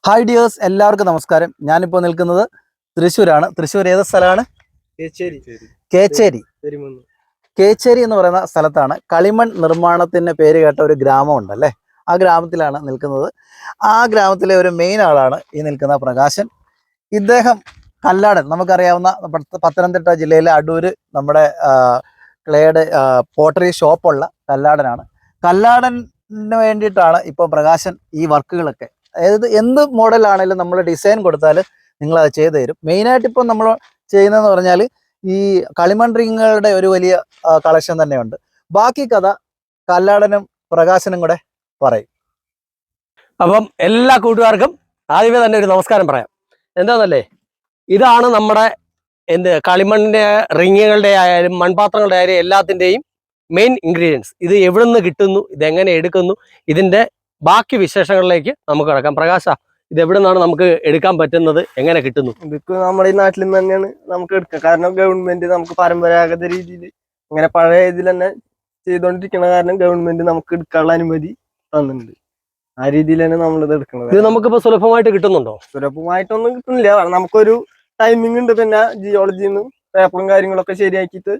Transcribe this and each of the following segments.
Hi dears, എല്ലാവർക്കും നമസ്കാരം. ഞാനിപ്പോൾ നിൽക്കുന്നത് തൃശ്ശൂരാണ്. തൃശ്ശൂർ ഏത് സ്ഥലമാണ്? കേച്ചേരി. കേച്ചേരി എന്ന് പറയുന്ന സ്ഥലത്താണ് കളിമൺ നിർമ്മാണത്തിന് പേര് കേട്ട ഒരു ഗ്രാമമുണ്ട് അല്ലേ. ആ ഗ്രാമത്തിലാണ് നിൽക്കുന്നത്. ആ ഗ്രാമത്തിലെ ഒരു മെയിൻ ആളാണ് ഈ നിൽക്കുന്ന പ്രകാശൻ. ഇദ്ദേഹം കല്ലാടൻ, നമുക്കറിയാവുന്ന പത്തനംതിട്ട ജില്ലയിലെ അടൂര് നമ്മുടെ ക്ലേഡ് പോട്ടറി ഷോപ്പുള്ള കല്ലാടനാണ്. കല്ലാടന് വേണ്ടിയിട്ടാണ് ഇപ്പോൾ പ്രകാശൻ ഈ വർക്കുകളൊക്കെ, അതായത് എന്ത് മോഡലാണെങ്കിലും നമ്മൾ ഡിസൈൻ കൊടുത്താൽ നിങ്ങളത് ചെയ്തു തരും. മെയിനായിട്ട് ഇപ്പം നമ്മൾ ചെയ്യുന്നതെന്ന് പറഞ്ഞാൽ ഈ കളിമൺ റിങ്ങുകളുടെ ഒരു വലിയ കളക്ഷൻ തന്നെയുണ്ട്. ബാക്കി കഥ കല്ലാടനും പ്രകാശനും കൂടെ പറയും. അപ്പം എല്ലാ കൂട്ടുകാർക്കും ആദ്യമേ തന്നെ ഒരു നമസ്കാരം പറയാം. എന്താണെന്നല്ലേ, ഇതാണ് നമ്മുടെ കളിമണ്ണിൻ്റെ റിങ്ങുകളുടെ ആയാലും മൺപാത്രങ്ങളുടെ ആയാലും എല്ലാത്തിൻ്റെയും മെയിൻ ഇൻഗ്രീഡിയൻസ്. ഇത് എവിടെ നിന്ന് കിട്ടുന്നു, ഇതെങ്ങനെ എടുക്കുന്നു, ഇതിൻ്റെ ബാക്കി വിശേഷങ്ങളിലേക്ക് നമുക്ക് കിടക്കാം. പ്രകാശ, ഇത് എവിടെ നിന്നാണ് നമുക്ക് എടുക്കാൻ പറ്റുന്നത്, എങ്ങനെ കിട്ടുന്നു? ഇതൊക്കെ നമ്മുടെ ഈ നാട്ടിൽ നിന്ന് തന്നെയാണ് നമുക്ക് എടുക്കുക. കാരണം ഗവൺമെന്റ് നമുക്ക് പരമ്പരാഗത രീതിയിൽ ഇങ്ങനെ പഴയ ഇതിൽ തന്നെ ചെയ്തുകൊണ്ടിരിക്കുന്ന കാരണം ഗവൺമെന്റ് നമുക്ക് എടുക്കാനുള്ള അനുമതി തന്നിട്ടുണ്ട്. ആ രീതിയിൽ തന്നെ നമ്മളിത് എടുക്കുന്നത്. ഇത് നമുക്കിപ്പോ സുലഭമായിട്ട് കിട്ടുന്നുണ്ടോ? സുലഭമായിട്ടൊന്നും കിട്ടുന്നില്ല. നമുക്കൊരു ടൈമിംഗ് ഉണ്ട്. പിന്നെ ജിയോളജിന്ന് പേപ്പറും കാര്യങ്ങളൊക്കെ ശരിയാക്കിയിട്ട്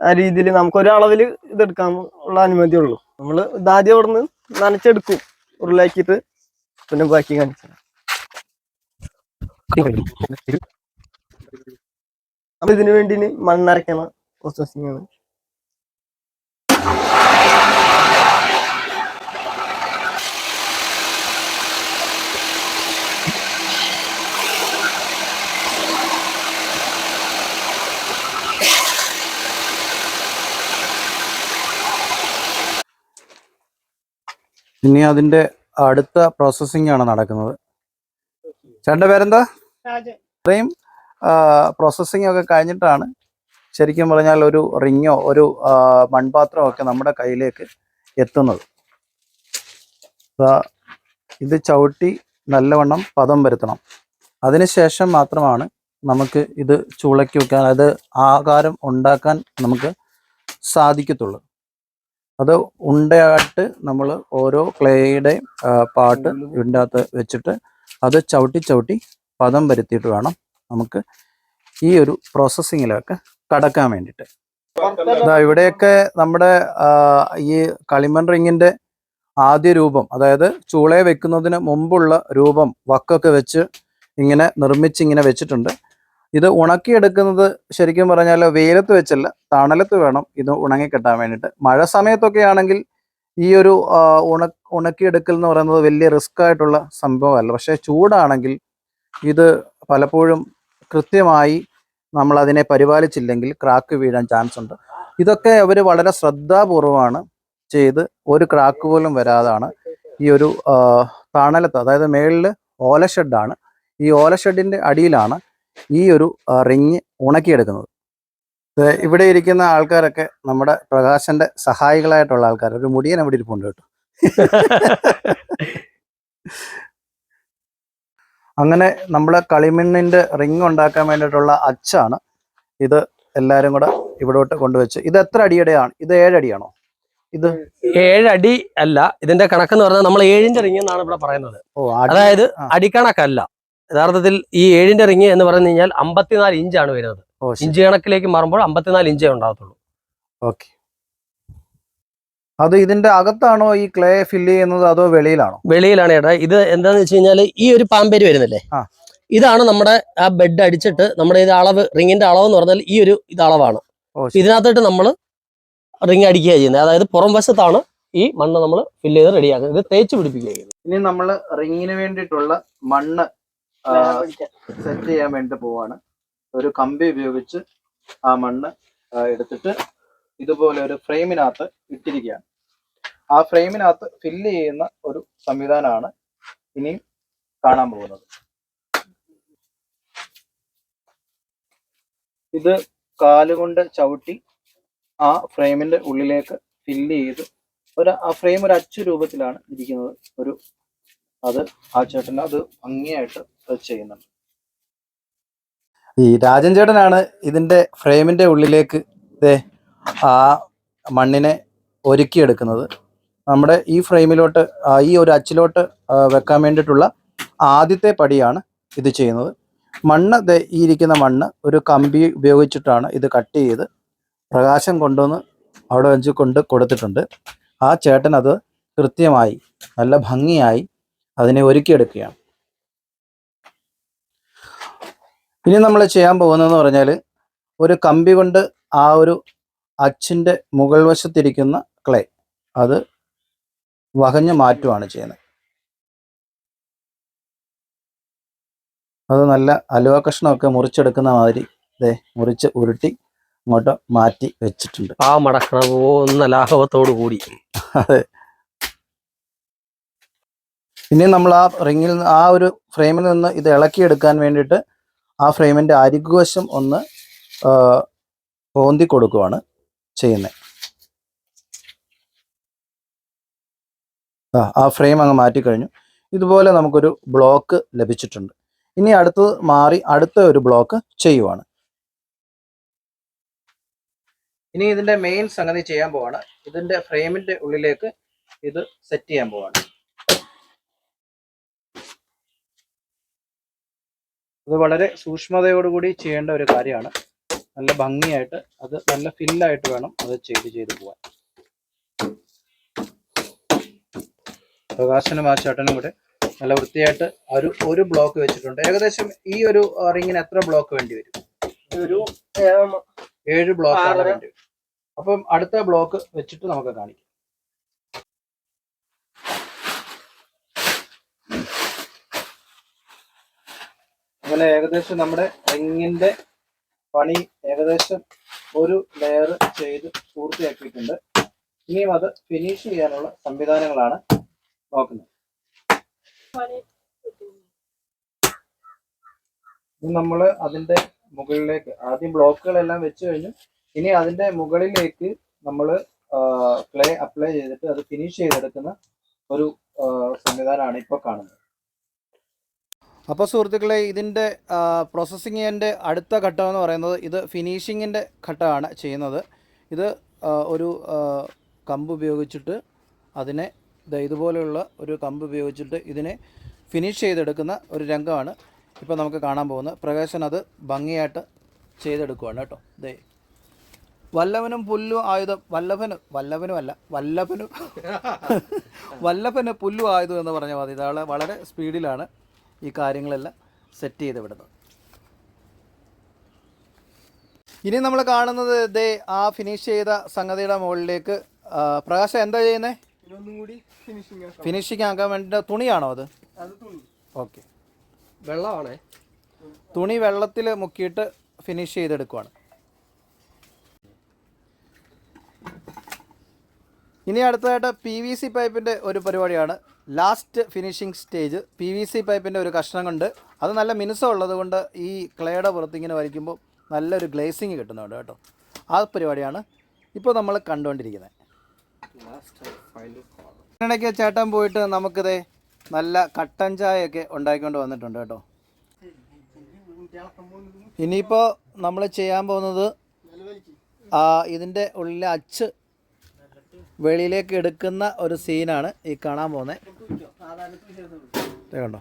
ആ രീതിയിൽ നമുക്കൊരു അളവിൽ ഇതെടുക്കാൻ ഉള്ള അനുമതി ഉള്ളൂ. നമ്മൾ ഇതാദ്യം അവിടെ നിന്ന് നനച്ചെടുക്കും, ഉരുളാക്കിയിട്ട്. പിന്നെ ബാക്കി കാണിച്ചു അപ്പൊ ഇതിനു വേണ്ടി മണ്ണരയ്ക്കണ പ്രോസസ്സിംഗ് ആണ്. ഇനി അതിൻ്റെ അടുത്ത പ്രോസസ്സിംഗ് ആണ് നടക്കുന്നത്. ചേട്ടൻ്റെ പേരെന്താ? ഇത്രയും പ്രോസസ്സിംഗ് ഒക്കെ കഴിഞ്ഞിട്ടാണ് ശരിക്കും പറഞ്ഞാൽ ഒരു റിങ്ങോ ഒരു മൺപാത്രമോ ഒക്കെ നമ്മുടെ കയ്യിലേക്ക് എത്തുന്നത്. ഇത് ചവിട്ടി നല്ലവണ്ണം പദം വരുത്തണം. അതിനുശേഷം മാത്രമാണ് നമുക്ക് ഇത് ചൂളയ്ക്ക് വെക്കാൻ, അത് ആകാരം ഉണ്ടാക്കാൻ നമുക്ക് സാധിക്കത്തുള്ളൂ. അത് ഉണ്ടയായിട്ട് നമ്മൾ ഓരോ ക്ലേയുടെ പാട്ട് ഇതിൻ്റെ അകത്ത് വെച്ചിട്ട് അത് ചവിട്ടി ചവിട്ടി പദം വരുത്തിയിട്ട് വേണം നമുക്ക് ഈ ഒരു പ്രോസസ്സിങ്ങിലൊക്കെ കടക്കാൻ വേണ്ടിയിട്ട്. ഇവിടെയൊക്കെ നമ്മുടെ ഈ കളിമൺ റിങ്ങിൻ്റെ ആദ്യ രൂപം, അതായത് ചൂളയെ വെക്കുന്നതിന് മുമ്പുള്ള രൂപം വക്കൊക്കെ വെച്ച് ഇങ്ങനെ നിർമ്മിച്ച് ഇങ്ങനെ വെച്ചിട്ടുണ്ട്. ഇത് ഉണക്കിയെടുക്കുന്നത് ശരിക്കും പറഞ്ഞാൽ വെയിലത്ത് വെച്ചല്ല, തണലത്ത് വേണം ഇത് ഉണങ്ങിക്കിട്ടാൻ വേണ്ടിയിട്ട്. മഴ സമയത്തൊക്കെ ആണെങ്കിൽ ഈ ഒരു ഉണക്കിയെടുക്കൽ എന്ന് പറയുന്നത് വലിയ റിസ്ക് ആയിട്ടുള്ള സംഭവമല്ല. പക്ഷേ ചൂടാണെങ്കിൽ ഇത് പലപ്പോഴും കൃത്യമായി നമ്മൾ അതിനെ പരിപാലിച്ചില്ലെങ്കിൽ ക്രാക്ക് വീഴാൻ ചാൻസ് ഉണ്ട്. ഇതൊക്കെ അവർ വളരെ ശ്രദ്ധാപൂർവമാണ് ചെയ്ത് ഒരു ക്രാക്ക് പോലും വരാതാണ് ഈ ഒരു തണലത്ത്, അതായത് മേളിൽ ഓലഷെഡാണ്, ഈ ഓലഷെഡിൻ്റെ അടിയിലാണ് ഈ ഒരു റിങ് ഉണക്കിയെടുക്കുന്നത്. ഇവിടെ ഇരിക്കുന്ന ആൾക്കാരൊക്കെ നമ്മുടെ പ്രകാശന്റെ സഹായികളായിട്ടുള്ള ആൾക്കാർ. ഒരു മുടിയൻ അവിടെ ഇരിപ്പുണ്ട് കേട്ടോ. അങ്ങനെ നമ്മളെ കളിമണ്ണിന്റെ റിങ് ഉണ്ടാക്കാൻ വേണ്ടിയിട്ടുള്ള അച്ചാണ് ഇത്. എല്ലാരും കൂടെ ഇവിടോട്ട് കൊണ്ടുവച്ച്. ഇത് എത്ര അടിയുടെയാണ്? ഇത് 7 അടിയാണോ? ഇത് 7 അടി അല്ല, ഇതിന്റെ കണക്കെന്ന് പറഞ്ഞാൽ നമ്മൾ 7-ന്റെ റിങ് എന്നാണ് ഇവിടെ പറയുന്നത്. അതായത് അടിക്കണക്കല്ല. യഥാർത്ഥത്തിൽ ഈ 7-ന്റെ റിങ് എന്ന് പറഞ്ഞു കഴിഞ്ഞാൽ 54 ഇഞ്ചാണ് വരുന്നത്. ഇഞ്ച് കണക്കിലേക്ക് മാറുമ്പോൾ 54 ഇഞ്ചേ ഉണ്ടാകത്തുള്ളൂ. ഓക്കെ. അത് ഇതിന്റെ അകത്താണോ ഈ ക്ലേ ഫില്ല് ചെയ്യുന്നത്, അതോ വെളിയിലാണോ? വെളിയിലാണ് ചേട്ടാ. ഇത് എന്താന്ന് വെച്ച് കഴിഞ്ഞാൽ ഈ ഒരു പാമ്പേര് വരുന്നില്ലേ, ഇതാണ് നമ്മുടെ ആ ബെഡ് അടിച്ചിട്ട് നമ്മുടെ ഇത് അളവ്, റിങ്ങിന്റെ അളവ് എന്ന് പറഞ്ഞാൽ ഈ ഒരു ഇത് അളവാണ്. ഇതിനകത്തോട്ട് നമ്മൾ റിങ് അടിക്കുക ചെയ്യുന്നത്. അതായത് പുറം വശത്താണ് ഈ മണ്ണ് നമ്മൾ ഫില്ല് ചെയ്ത് റെഡിയാക്കുന്നത്. ഇത് തേച്ച് പിടിപ്പിക്കുക ചെയ്യുന്നത്. ഇനി നമ്മൾ റിങ്ങിന് വേണ്ടിയിട്ടുള്ള മണ്ണ് സെറ്റ് ചെയ്യാൻ വേണ്ടി പോവാണ്. ഒരു കമ്പി ഉപയോഗിച്ച് ആ മണ്ണ് എടുത്തിട്ട് ഇതുപോലെ ഒരു ഫ്രെയിമിനകത്ത് ഇട്ടിരിക്കുകയാണ്. ആ ഫ്രെയിമിനകത്ത് ഫില്ല് ചെയ്യുന്ന ഒരു സംവിധാനമാണ് ഇനിയും കാണാൻ പോകുന്നത്. ഇത് കാലുകൊണ്ട് ചവിട്ടി ആ ഫ്രെയിമിന്റെ ഉള്ളിലേക്ക് ഫില്ല് ചെയ്ത് ആ ഫ്രെയിം ഒരു അച്ചു രൂപത്തിലാണ് ഇരിക്കുന്നത്. അത് ആ ചേട്ടൻ അത് ഭംഗിയായിട്ട് ചെയ്യുന്നുണ്ട്. ഈ രാജൻ ചേട്ടനാണ് ഇതിന്റെ ഫ്രെയിമിന്റെ ഉള്ളിലേക്ക് ആ മണ്ണിനെ ഒരുക്കിയെടുക്കുന്നത്. നമ്മുടെ ഈ ഫ്രെയിമിലോട്ട് ഈ ഒരു അച്ചിലോട്ട് വെക്കാൻ വേണ്ടിയിട്ടുള്ള ആദ്യത്തെ പടിയാണ് ഇത് ചെയ്യുന്നത്. മണ്ണ് ഈ ഇരിക്കുന്ന മണ്ണ് ഒരു കമ്പി ഉപയോഗിച്ചിട്ടാണ് ഇത് കട്ട് ചെയ്ത് പ്രകാശം കൊണ്ടുവന്ന് അവിടെ വെച്ച് കൊടുത്തിട്ടുണ്ട്. ആ ചേട്ടൻ അത് കൃത്യമായി നല്ല ഭംഗിയായി അതിനെ ഒരുക്കിയെടുക്കുകയാണ്. ഇനി നമ്മൾ ചെയ്യാൻ പോകുന്നതെന്ന് പറഞ്ഞാൽ ഒരു കമ്പി കൊണ്ട് ആ ഒരു അച്ചിൻ്റെ മുകൾ വശത്തിരിക്കുന്ന ക്ലേ അത് വകഞ്ഞ് മാറ്റുകയാണ് ചെയ്യുന്നത്. അത് നല്ല അലുവ കഷ്ണമൊക്കെ മുറിച്ചെടുക്കുന്ന മാതിരി മുറിച്ച് ഉരുട്ടി അങ്ങോട്ട് മാറ്റി വെച്ചിട്ടുണ്ട്. ആ മടക്കണ പോകുന്ന ലാഘവത്തോടു കൂടി. അതെ. ഇനി നമ്മൾ ആ റിങ്ങിൽ ആ ഒരു ഫ്രെയിമിൽ നിന്ന് ഇത് ഇളക്കിയെടുക്കാൻ വേണ്ടിയിട്ട് ആ ഫ്രെയിമിൻ്റെ അരികുവശം ഒന്ന് പോന്തി കൊടുക്കുകയാണ് ചെയ്യുന്നത്. ആ ഫ്രെയിം അങ്ങ് മാറ്റിക്കഴിഞ്ഞു. ഇതുപോലെ നമുക്കൊരു ബ്ലോക്ക് ലഭിച്ചിട്ടുണ്ട്. ഇനി അടുത്തത് മാറി അടുത്ത ഒരു ബ്ലോക്ക് ചെയ്യുവാണ്. ഇനി ഇതിൻ്റെ മെയിൻ സംഗതി ചെയ്യാൻ പോവാണ്. ഇതിൻ്റെ ഫ്രെയിമിൻ്റെ ഉള്ളിലേക്ക് ഇത് സെറ്റ് ചെയ്യാൻ പോവാണ്. ഇത് വളരെ സൂക്ഷ്മതയോടുകൂടി ചെയ്യേണ്ട ഒരു കാര്യമാണ്. നല്ല ഭംഗിയായിട്ട് അത് നല്ല ഫില്ലായിട്ട് വേണം അത് ചെയ്ത് പോവാൻ. പ്രകാശനും ആ ചേട്ടനും കൂടെ നല്ല വൃത്തിയായിട്ട് ഒരു ബ്ലോക്ക് വെച്ചിട്ടുണ്ട്. ഏകദേശം ഈ ഒരു റിങ്ങിന് എത്ര ബ്ലോക്ക് വേണ്ടി വരും? ഒരു 7 ബ്ലോക്ക് വേണ്ടി വരും. അപ്പം അടുത്ത ബ്ലോക്ക് വെച്ചിട്ട് നമുക്ക് കാണിക്കാം. അങ്ങനെ ഏകദേശം നമ്മുടെ റിങ്ങിന്റെ പണി ഏകദേശം ഒരു ലെയർ ചെയ്ത് പൂർത്തിയാക്കിയിട്ടുണ്ട്. ഇനിയും അത് ഫിനിഷ് ചെയ്യാനുള്ള സംവിധാനങ്ങളാണ് നോക്കുന്നത്. ഇനി നമ്മൾ അതിന്റെ മുകളിലേക്ക് ആദ്യം ബ്ലോക്കുകളെല്ലാം വെച്ച് കഴിഞ്ഞു. ഇനി അതിന്റെ മുകളിലേക്ക് നമ്മൾ ക്ലേ അപ്ലൈ ചെയ്തിട്ട് അത് ഫിനിഷ് ചെയ്തെടുക്കുന്ന ഒരു സംവിധാനമാണ് ഇപ്പോൾ കാണുന്നത്. അപ്പോൾ സുഹൃത്തുക്കളെ, ഇതിൻ്റെ പ്രോസസ്സിങ്ങിൻ്റെ അടുത്ത ഘട്ടം എന്ന് പറയുന്നത് ഇത് ഫിനിഷിങ്ങിൻ്റെ ഘട്ടമാണ് ചെയ്യുന്നത്. ഇത് ഒരു കമ്പ് ഉപയോഗിച്ചിട്ട് അതിനെ ഇതുപോലെയുള്ള ഒരു കമ്പ് ഉപയോഗിച്ചിട്ട് ഇതിനെ ഫിനിഷ് ചെയ്തെടുക്കുന്ന ഒരു രംഗമാണ് ഇപ്പോൾ നമുക്ക് കാണാൻ പോകുന്നത്. പ്രകാശൻ അത് ഭംഗിയായിട്ട് ചെയ്തെടുക്കുകയാണ് കേട്ടോ. വല്ലഭനും പുല്ലു ആയുധം വല്ലഭന് പുല്ലു ആയുധം എന്ന് പറഞ്ഞ മതി. ഇതാളെ വളരെ സ്പീഡിലാണ് ഈ കാര്യങ്ങളെല്ലാം സെറ്റ് ചെയ്ത് വിടുന്നത്. ഇനി നമ്മൾ കാണുന്നത് ആ ഫിനിഷ് ചെയ്ത സംഗതിയുടെ മുകളിലേക്ക് പ്രകാശം എന്താ ചെയ്യുന്നത്? ഫിനിഷിങ് ആക്കാൻ വേണ്ടി തുണിയാണോ അത്? ഓക്കെ, വെള്ളമാണേ. തുണി വെള്ളത്തിൽ മുക്കിയിട്ട് ഫിനിഷ് ചെയ്തെടുക്കുവാണ്. ഇനി അടുത്തതായിട്ട് PVC പൈപ്പിൻ്റെ ഒരു പരിപാടിയാണ്. ലാസ്റ്റ് ഫിനിഷിംഗ് സ്റ്റേജ് PVC പൈപ്പിൻ്റെ ഒരു കഷ്ണം കൊണ്ട് അത് നല്ല മിനുസമുള്ളത് കൊണ്ട് ഈ ക്ലേയുടെ പുറത്ത് ഇങ്ങനെ വരയ്ക്കുമ്പോൾ നല്ലൊരു ഗ്ലേസിങ് കിട്ടുന്നുണ്ട് കേട്ടോ. ആ പരിപാടിയാണ് ഇപ്പോൾ നമ്മൾ കണ്ടുകൊണ്ടിരിക്കുന്നത്. ഇടയ്ക്ക് ചേട്ടൻ പോയിട്ട് നമുക്കിത് നല്ല കട്ടൻ ചായയൊക്കെ ഉണ്ടാക്കിക്കൊണ്ട് വന്നിട്ടുണ്ട് കേട്ടോ. ഇനിയിപ്പോൾ നമ്മൾ ചെയ്യാൻ പോകുന്നത് ഇതിൻ്റെ ഉള്ളിലെ അച്ച് വെളിയിലേക്ക് എടുക്കുന്ന ഒരു സീനാണ് ഈ കാണാൻ പോകുന്നത്. കണ്ടോ,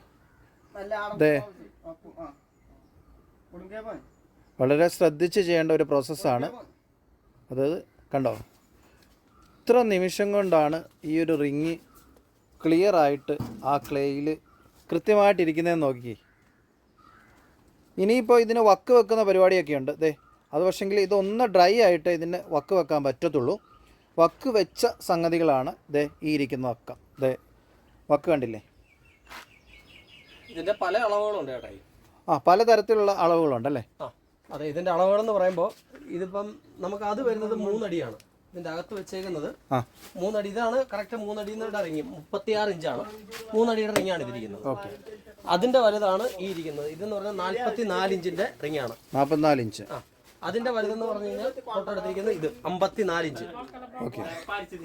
വളരെ ശ്രദ്ധിച്ച് ചെയ്യേണ്ട ഒരു പ്രോസസ്സാണ്. അതായത് കണ്ടോ, ഇത്ര നിമിഷം കൊണ്ടാണ് ഈ ഒരു റിങ് ക്ലിയർ ആയിട്ട് ആ ക്ലേയിൽ കൃത്യമായിട്ടിരിക്കുന്നതെന്ന് നോക്കി. ഇനിയിപ്പോൾ ഇതിന് വക്ക് വെക്കുന്ന പരിപാടിയൊക്കെ ഉണ്ട്. അത് പക്ഷെങ്കിൽ ഇതൊന്ന് ഡ്രൈ ആയിട്ട് ഇതിന് വക്ക് വെക്കാൻ പറ്റത്തുള്ളൂ. വക്ക് വെച്ച സംഗതികളാണ് ഈ ഇരിക്കുന്ന വക്ക. വക്ക് കണ്ടില്ലേ? ഇതിൻ്റെ പല അളവുകളുണ്ട് ചേട്ടാ. പലതരത്തിലുള്ള അളവുകളുണ്ടല്ലേ? അതെ, ഇതിൻ്റെ അളവുകളെന്ന് പറയുമ്പോൾ ഇതിപ്പം നമുക്ക് അത് വരുന്നത് 3 അടിയാണ്. ഇതിൻ്റെ അകത്ത് വെച്ചേക്കുന്നത് 3 അടി. ഇതാണ് കറക്റ്റ് 3 അടി റിങ്, 36 ഇഞ്ചാണ്. 3 അടിയുടെ റിങ്ങാണ് ഇതിരിക്കുന്നത്. ഓക്കെ, അതിൻ്റെ വലുതാണ് ഈ ഇരിക്കുന്നത്. ഇതെന്ന് പറഞ്ഞാൽ 44 ഇഞ്ചിൻ്റെ റിങ്ങാണ്. 44 ഇഞ്ച്. അതിൻ്റെ വലുതെന്ന് പറഞ്ഞു കഴിഞ്ഞാൽ തൊട്ടടുത്തിരിക്കുന്നത് ഇത് 54 ഇഞ്ച്. ഓക്കെ,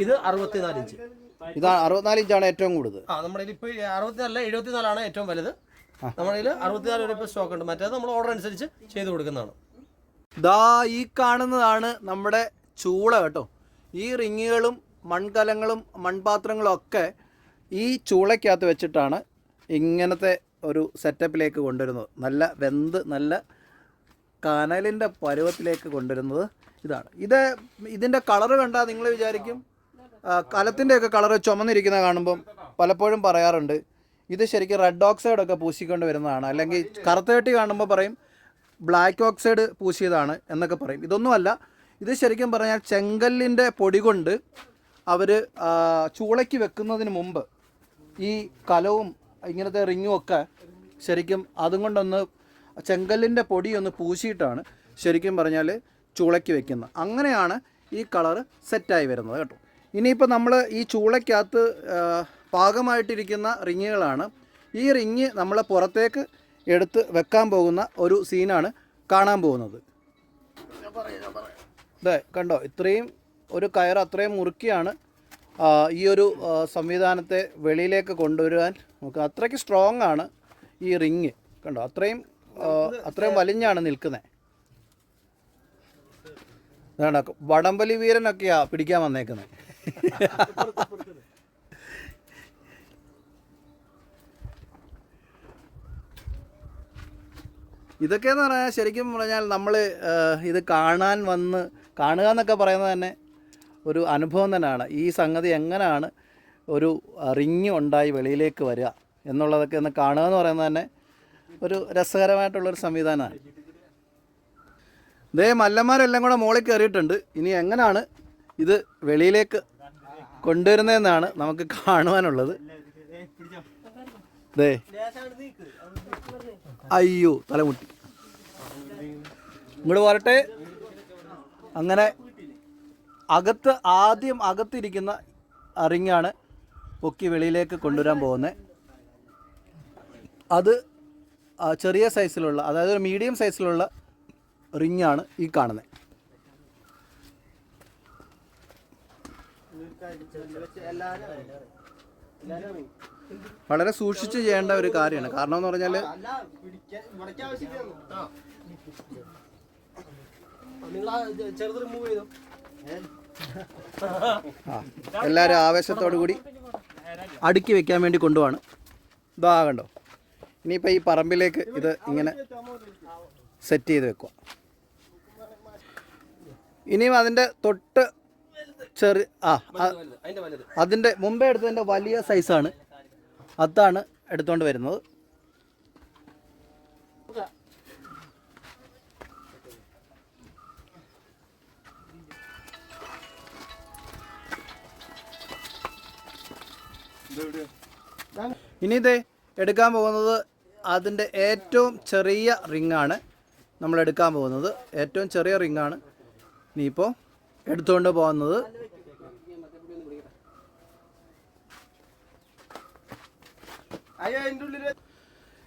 ഇത് 64 ഇഞ്ച്. ഇത് 64 ഇഞ്ചാണ് ഏറ്റവും കൂടുതൽ. നമ്മുടെ ഇപ്പോൾ 64 74 ഏറ്റവും വലുത്. നമ്മുടെ 64 വരെ ഇപ്പോൾ സ്റ്റോക്ക് ഉണ്ട്. മറ്റേത് നമ്മൾ ഓർഡർ അനുസരിച്ച് ചെയ്ത് കൊടുക്കുന്നതാണ്. ഈ കാണുന്നതാണ് നമ്മുടെ ചൂള കേട്ടോ. ഈ റിങ്ങുകളും മൺകലങ്ങളും മൺപാത്രങ്ങളും ഒക്കെ ഈ ചൂളയ്ക്കകത്ത് വെച്ചിട്ടാണ് ഇങ്ങനത്തെ ഒരു സെറ്റപ്പിലേക്ക് കൊണ്ടുവരുന്നത്, നല്ല വെന്ത് നല്ല കനലിൻ്റെ പരുവത്തിലേക്ക് കൊണ്ടുവരുന്നത് ഇതാണ്. ഇതിൻ്റെ കളറ് കണ്ടാൽ നിങ്ങൾ വിചാരിക്കും കലത്തിൻ്റെയൊക്കെ കളറ് ചുമന്നിരിക്കുന്ന കാണുമ്പം പലപ്പോഴും പറയാറുണ്ട് ഇത് ശരിക്കും റെഡ് ഓക്സൈഡൊക്കെ പൂശിക്കൊണ്ട് വരുന്നതാണ്, അല്ലെങ്കിൽ കറുത്തകട്ടി കാണുമ്പോൾ പറയും ബ്ലാക്ക് ഓക്സൈഡ് പൂശിയതാണ് എന്നൊക്കെ പറയും. ഇതൊന്നുമല്ല, ഇത് ശരിക്കും പറഞ്ഞാൽ ചെങ്കല്ലിൻ്റെ പൊടി കൊണ്ട് അവർ ചൂളയ്ക്ക് വെക്കുന്നതിന് മുമ്പ് ഈ കലവും ഇങ്ങനത്തെ റിങ്ങും ഒക്കെ ശരിക്കും അതും കൊണ്ടൊന്ന് ചെങ്കല്ലിൻ്റെ പൊടിയൊന്ന് പൂശിയിട്ടാണ് ശരിക്കും പറഞ്ഞാൽ ചൂളയ്ക്ക് വെക്കുന്നത്. അങ്ങനെയാണ് ഈ കളറ് സെറ്റായി വരുന്നത് കേട്ടോ. ഇനിയിപ്പോൾ നമ്മൾ ഈ ചൂളയ്ക്കകത്ത് പാകമായിട്ടിരിക്കുന്ന റിങ്ങുകളാണ്. ഈ റിങ് നമ്മൾ പുറത്തേക്ക് എടുത്ത് വെക്കാൻ പോകുന്ന ഒരു സീനാണ് കാണാൻ പോകുന്നത്. അതെ കണ്ടോ, ഇത്രയും ഒരു കയർ അത്രയും മുറുക്കിയാണ് ഈ ഒരു സംവിധാനത്തെ വെളിയിലേക്ക് കൊണ്ടുവരുവാൻ നമുക്ക്. അത്രയ്ക്ക് സ്ട്രോങ് ആണ് ഈ റിങ് കണ്ടോ, അത്രയും വലിഞ്ഞാണ് നിൽക്കുന്നത്. അതാണ് വടംവലി വീരനൊക്കെയാ പിടിക്കാൻ വന്നേക്കുന്നത്. ഇതൊക്കെയെന്ന് പറഞ്ഞാൽ ശരിക്കും പറഞ്ഞാൽ നമ്മൾ ഇത് കാണുക എന്നൊക്കെ പറയുന്നത് തന്നെ ഒരു അനുഭവം തന്നെയാണ്. ഈ സംഗതി എങ്ങനെയാണ് ഒരു റിങ് ഉണ്ടായി വെളിയിലേക്ക് വരിക എന്നുള്ളതൊക്കെ ഒന്ന് കാണുക എന്ന് പറയുന്നത് തന്നെ ഒരു രസകരമായിട്ടുള്ളൊരു സംവിധാനമാണ്. ഇതേ മല്ലന്മാരെല്ലാം കൂടെ മുകളിൽ കയറിയിട്ടുണ്ട്. ഇനി എങ്ങനെയാണ് ഇത് വെളിയിലേക്ക് കൊണ്ടുവരുന്നതെന്നാണ് നമുക്ക് കാണുവാനുള്ളത്. ദേ അയ്യോ തലമുട്ടി, ഇങ്ങോട്ട് വരട്ടെ. അങ്ങനെ ആദ്യം അകത്തിരിക്കുന്ന റിങ്ങാണ് പൊക്കി വെളിയിലേക്ക് കൊണ്ടുവരാൻ പോകുന്നത്. അത് ചെറിയ സൈസിലുള്ള, അതായത് ഒരു മീഡിയം സൈസിലുള്ള റിങ്ങാണ് ഈ കാണുന്നത്. വളരെ സൂക്ഷിച്ച് ചെയ്യേണ്ട ഒരു കാര്യമാണ്. കാരണം എന്ന് പറഞ്ഞാൽ എല്ലാവരും ആവേശത്തോടു കൂടി അടുക്കി വെക്കാൻ വേണ്ടി കൊണ്ടുപോവാണ്. ഇതാ കണ്ടോ, ഇനിയിപ്പോൾ ഈ പറമ്പിലേക്ക് ഇത് ഇങ്ങനെ സെറ്റ് ചെയ്ത് വെക്കുക. ഇനിയും അതിൻ്റെ തൊട്ട് അതിൻ്റെ മുമ്പേ എടുത്തതിൻ്റെ വലിയ സൈസാണ്, അതാണ് എടുത്തുകൊണ്ട് വരുന്നത്. ഇനി ഇത് എടുക്കാൻ പോകുന്നത് അതിൻ്റെ ഏറ്റവും ചെറിയ റിങ്ങാണ് നമ്മൾ എടുക്കാൻ പോകുന്നത്. ഏറ്റവും ചെറിയ റിങ്ങാണ് ഇനിയിപ്പോൾ എടുത്തുകൊണ്ട് പോകുന്നത്.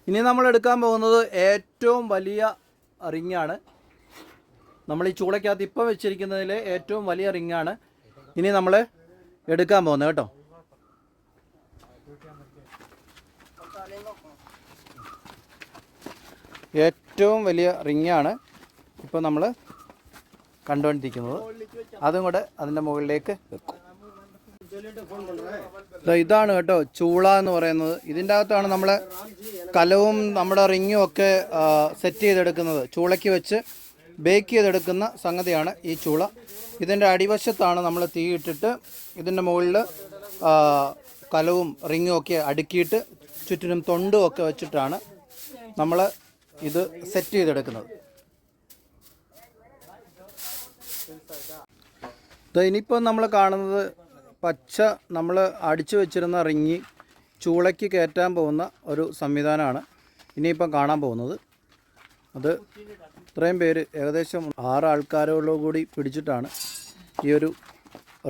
ഇനി നമ്മൾ എടുക്കാൻ പോകുന്നത് ഏറ്റവും വലിയ റിങ്ങാണ്. നമ്മൾ ഈ ചൂളയ്ക്കകത്ത് ഇപ്പം വെച്ചിരിക്കുന്നതിൽ ഏറ്റവും വലിയ റിങ്ങാണ് ഇനി നമ്മൾ എടുക്കാൻ പോകുന്നത് കേട്ടോ. ഏറ്റവും വലിയ റിങ്ങാണ് ഇപ്പോൾ നമ്മൾ കണ്ടുകൊണ്ടിരിക്കുന്നത്. അതും കൂടെ അതിൻ്റെ മുകളിലേക്ക് വെക്കും. ഇതാണ് കേട്ടോ ചൂള എന്ന് പറയുന്നത്. ഇതിൻ്റെ അകത്താണ് നമ്മൾ കലവും നമ്മുടെ റിങ്ങും ഒക്കെ സെറ്റ് ചെയ്തെടുക്കുന്നത്. ചൂളയ്ക്ക് വെച്ച് ബേക്ക് ചെയ്തെടുക്കുന്ന സംഗതിയാണ് ഈ ചൂള. ഇതിൻ്റെ അടിവശത്താണ് നമ്മൾ തീയിട്ടിട്ട് ഇതിൻ്റെ മുകളിൽ കലവും റിങ്ങും ഒക്കെ അടുക്കിയിട്ട് ചുറ്റിനും തൊണ്ടും ഒക്കെ വെച്ചിട്ടാണ് നമ്മൾ ഇത് സെറ്റ് ചെയ്തെടുക്കുന്നത്. ഇനിയിപ്പോൾ നമ്മൾ കാണുന്നത് പച്ച നമ്മൾ അടിച്ചു വെച്ചിരുന്ന റിങ്ങി ചൂളയ്ക്ക് കയറ്റാൻ പോകുന്ന ഒരു സംവിധാനമാണ് ഇനിയിപ്പം കാണാൻ പോകുന്നത്. അത് ഇത്രയും പേര് ഏകദേശം 6 ആൾക്കാരോട് കൂടി പിടിച്ചിട്ടാണ് ഈ ഒരു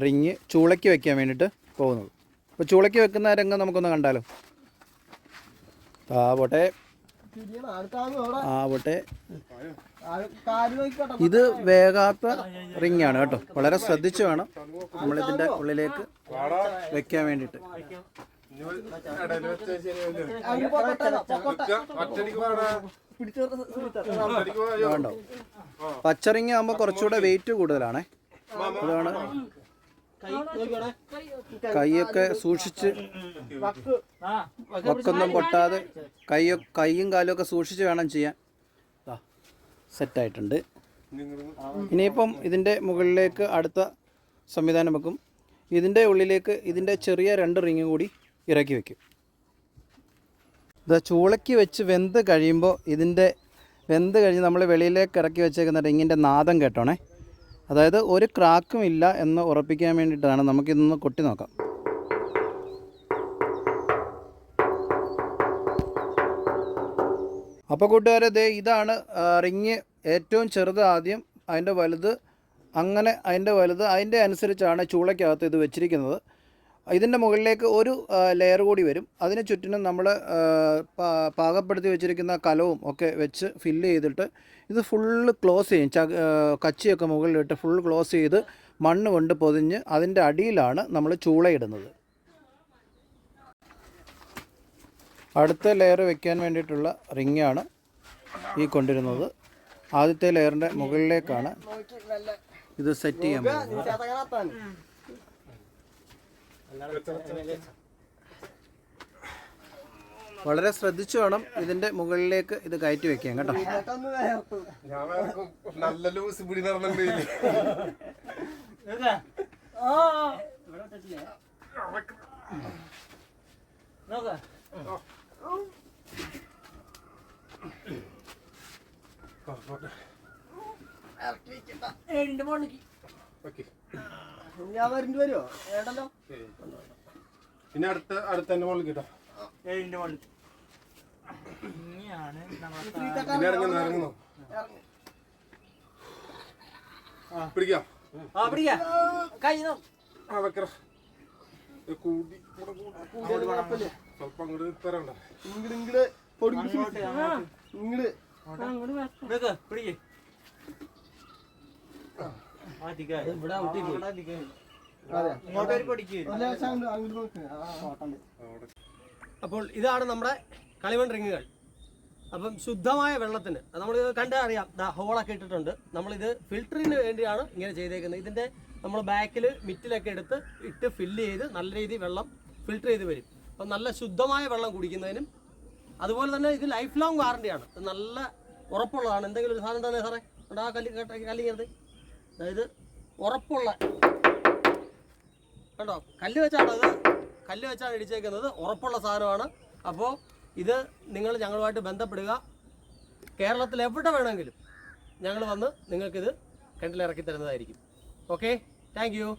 റിങ് ചൂളയ്ക്ക് വെക്കാൻ വേണ്ടിയിട്ട് പോകുന്നത്. അപ്പോൾ ചൂളയ്ക്ക് വെക്കുന്ന രംഗം നമുക്കൊന്ന് കണ്ടാലോ. പോട്ടെ പോട്ടെ. ഇത് വേകാത്ത റിങ്ങാണ് കേട്ടോ. വളരെ ശ്രദ്ധിച്ച് വേണം നമ്മളിതിൻ്റെ ഉള്ളിലേക്ക് വെക്കാൻ വേണ്ടിയിട്ട്. വേണ്ടോ, പച്ചറിങ്ങ ആകുമ്പോൾ കുറച്ചുകൂടെ വെയിറ്റ് കൂടുതലാണ്. അതാണ് കൈയൊക്കെ സൂക്ഷിച്ച്, വക്കൊന്നും പൊട്ടാതെ കൈയും കാലും ഒക്കെ സൂക്ഷിച്ച് വേണം ചെയ്യാൻ. സെറ്റായിട്ടുണ്ട്. ഇനിയിപ്പം ഇതിൻ്റെ മുകളിലേക്ക് അടുത്ത സംവിധാനം വെക്കും. ഇതിൻ്റെ ഉള്ളിലേക്ക് ഇതിൻ്റെ ചെറിയ 2 റിങ് കൂടി ഇറക്കി വെക്കും. ഇത് ചൂളയ്ക്ക് വെച്ച് വെന്ത് കഴിയുമ്പോൾ വെന്ത് കഴിഞ്ഞ് നമ്മൾ വെളിയിലേക്ക് ഇറക്കി വെച്ചേക്കുന്ന റിങ്ങിൻ്റെ നാദം കേട്ടോണേ. അതായത് ഒരു ക്രാക്കും ഇല്ല എന്ന് ഉറപ്പിക്കാൻ വേണ്ടിയിട്ടാണ്. നമുക്കിതൊന്ന് കൊട്ടി നോക്കാം. അപ്പോൾ കൂട്ടുകാരെ, ഇതാണ് റിങ്. ഏറ്റവും ചെറുത് ആദ്യം, അതിൻ്റെ വലുത്, അങ്ങനെ അതിൻ്റെ വലുത്, അതിൻ്റെ അനുസരിച്ചാണ് ചൂളയ്ക്കകത്ത് ഇത് വെച്ചിരിക്കുന്നത്. ഇതിൻ്റെ മുകളിലേക്ക് ഒരു ലെയർ കൂടി വരും. അതിന് ചുറ്റിനും നമ്മൾ പാകപ്പെടുത്തി വെച്ചിരിക്കുന്ന കലവും ഒക്കെ വെച്ച് ഫില്ല് ചെയ്തിട്ട് ഇത് ഫുള്ള് ക്ലോസ് ചെയ്യും. കച്ചിയൊക്കെ മുകളിലിട്ട് ഫുൾ ക്ലോസ് ചെയ്ത് മണ്ണ് കൊണ്ട് പൊതിഞ്ഞ് അതിൻ്റെ അടിയിലാണ് നമ്മൾ ചൂളയിടുന്നത്. അടുത്ത ലെയർ വെക്കാൻ വേണ്ടിയിട്ടുള്ള റിങ്ങാണ് ഈ കൊണ്ടിരുന്നത്. ആദ്യത്തെ ലെയറിൻ്റെ മുകളിലേക്കാണ് ഇത് സെറ്റ് ചെയ്യാൻ പോകുന്നത്. വളരെ ശ്രദ്ധിച്ചു വേണം ഇതിൻ്റെ മുകളിലേക്ക് ഇത് കയറ്റി വെക്കാൻ കേട്ടോ. നല്ല ലൂസ് പിടി നടന്നിട്ട് ഞാൻ വരേണ്ടി വരുമോ? ഏടല്ലോ പിന്നെ അടുത്ത തന്നെ മുകളിൽ കിട്ടാം. ഇറങ്ങുന്നോ പിടിക്കാം. വെക്കറ കൂടി സ്വല്പം അങ്ങോട്ട് തരണ്ട. ഇങ്ങട് ഇങ്ങട് അപ്പോൾ ഇതാണ് നമ്മുടെ കളിമൺ റിങ്ങുകൾ. അപ്പം ശുദ്ധമായ വെള്ളത്തിന് നമ്മൾ കണ്ടാൽ അറിയാം, ഹോളൊക്കെ ഇട്ടിട്ടുണ്ട്. നമ്മളിത് ഫിൽറ്ററിന് വേണ്ടിയാണ് ഇങ്ങനെ ചെയ്തേക്കുന്നത്. ഇതിൻ്റെ നമ്മൾ ബാക്കിൽ മിറ്റിലൊക്കെ ഇട്ട് ഫില്ല് ചെയ്ത് നല്ല രീതിയിൽ വെള്ളം ഫിൽറ്റർ ചെയ്ത് വരും. അപ്പം നല്ല ശുദ്ധമായ വെള്ളം കുടിക്കുന്നതിനും അതുപോലെ തന്നെ ഇത് ലൈഫ് ലോങ് വാറണ്ടിയാണ്. ഇത് നല്ല ഉറപ്പുള്ളതാണ്. എന്തെങ്കിലും ഒരു സാധനം തന്നെ സാറേ ആ കല്ലിങ്ങരുത്. അതായത് ഉറപ്പുള്ള കണ്ടോ, കല്ല് വെച്ചാണ് ഇടിച്ചേക്കുന്നത്. ഉറപ്പുള്ള സാധനമാണ്. അപ്പോൾ ഇത് നിങ്ങൾ ഞങ്ങളുമായിട്ട് ബന്ധപ്പെടുക. കേരളത്തിൽ എവിടെ വേണമെങ്കിലും ഞങ്ങൾ വന്ന് നിങ്ങൾക്കിത് കിണറ്റിലിറക്കി തരുന്നതായിരിക്കും. Okay, thank you.